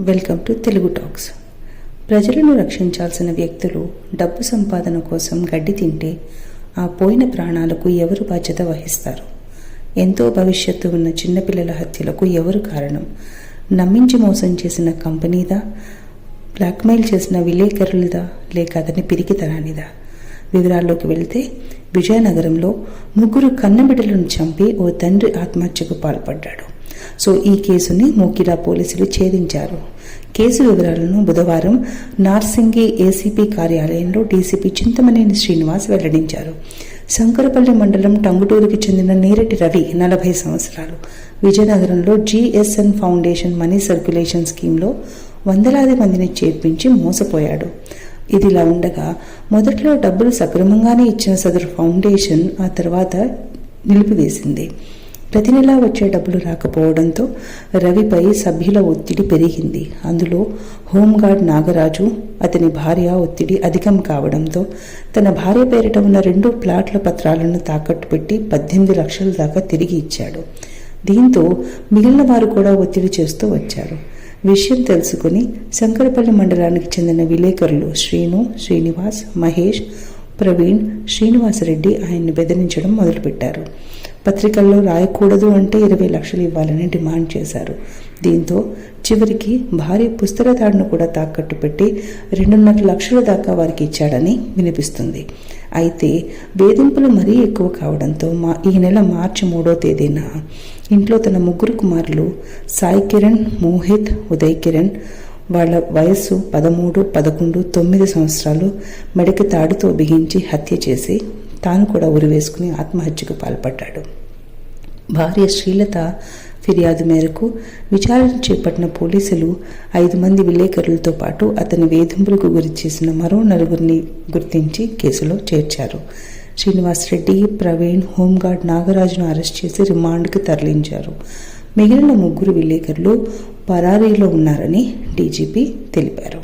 Welcome to Telugu talks. ప్రజలను రక్షించాల్సిన వ్యక్తులు డబ్బు సంపాదన కోసం గడ్డి తింటే ఆ పోయిన ప్రాణాలకు ఎవరు బాధ్యత వహిస్తారు? ఎంతో భవిష్యత్తు ఉన్న చిన్నపిల్లల హత్యలకు ఎవరు కారణం? నమ్మించి మోసం చేసిన కంపెనీదా, బ్లాక్మెయిల్ చేసిన విలేకరులదా, లేక అతని పిరికితనానిదా? వివరాల్లోకి వెళ్తే, విజయనగరంలో 3 కన్నబిడ్డలను చంపి ఓ తండ్రి ఆత్మహత్యకు పాల్పడ్డాడు. ఈ కేసుని మూకిరా పోలీసులు ఛేదించారు. కేసు వివరాలను బుధవారం నార్సింగి ఏసీపీ కార్యాలయంలో డీసీపీ చింతమనేని శ్రీనివాస్ వెల్లడించారు. శంకరపల్లి మండలం టంగుటూరుకి చెందిన నేరటి రవి 40 సంవత్సరాలు విజయనగరంలో జీఎస్ఎన్ ఫౌండేషన్ మనీ సర్క్యులేషన్ స్కీమ్లో వందలాది మందిని చేర్పించి మోసపోయాడు. ఇదిలా ఉండగా మొదట్లో డబ్బులు సక్రమంగానే ఇచ్చిన సదరు ఫౌండేషన్ ఆ తర్వాత నిలిపివేసింది. ప్రతి నెలా వచ్చే డబ్బులు రాకపోవడంతో రవిపై సభ్యుల ఒత్తిడి పెరిగింది. అందులో హోంగార్డ్ నాగరాజు, అతని భార్య ఒత్తిడి అధికం కావడంతో తన భార్య పేరిట ఉన్న 2 ప్లాట్ల పత్రాలను తాకట్టు పెట్టి 18 లక్షల దాకా తిరిగి ఇచ్చాడు. దీంతో మిగిలిన వారు కూడా ఒత్తిడి చేస్తూ వచ్చారు. విషయం తెలుసుకుని శంకరపల్లి మండలానికి చెందిన విలేకరులు శ్రీను, శ్రీనివాస్, మహేష్, ప్రవీణ్, శ్రీనివాసరెడ్డి ఆయన్ని బెదిరించడం మొదలుపెట్టారు. పత్రికల్లో రాయకూడదు అంటే 20 లక్షలు ఇవ్వాలని డిమాండ్ చేశారు. దీంతో చివరికి భారీ పుస్తకతాడును కూడా తాకట్టు పెట్టి 2.5 లక్షల దాకా వారికి ఇచ్చాడని వినిపిస్తుంది. అయితే వేధింపులు మరీ ఎక్కువ కావడంతో ఈ నెల మార్చి 3వ తేదీన ఇంట్లో తన 3 కుమారులు సాయి కిరణ్, మోహిత్, ఉదయ్ కిరణ్, వాళ్ళ వయస్సు 13, 11, 9 సంవత్సరాలు మెడకి తాడుతో బిగించి హత్య చేసి తాను కూడా ఉరివేసుకుని ఆత్మహత్యకు పాల్పడ్డాడు. భార్య శ్రీలత ఫిర్యాదు మేరకు విచారణ చేపట్టిన పోలీసులు 5 మంది విలేకరులతో పాటు అతని వేధింపులకు గురి చేసిన మరో 4 గుర్తించి కేసులో చేర్చారు. శ్రీనివాసరెడ్డి, ప్రవీణ్, హోంగార్డ్ నాగరాజును అరెస్ట్ చేసి రిమాండ్కి తరలించారు. మిగిలిన 3 విలేకరులు పరారీలో ఉన్నారని డీజీపీ తెలిపారు.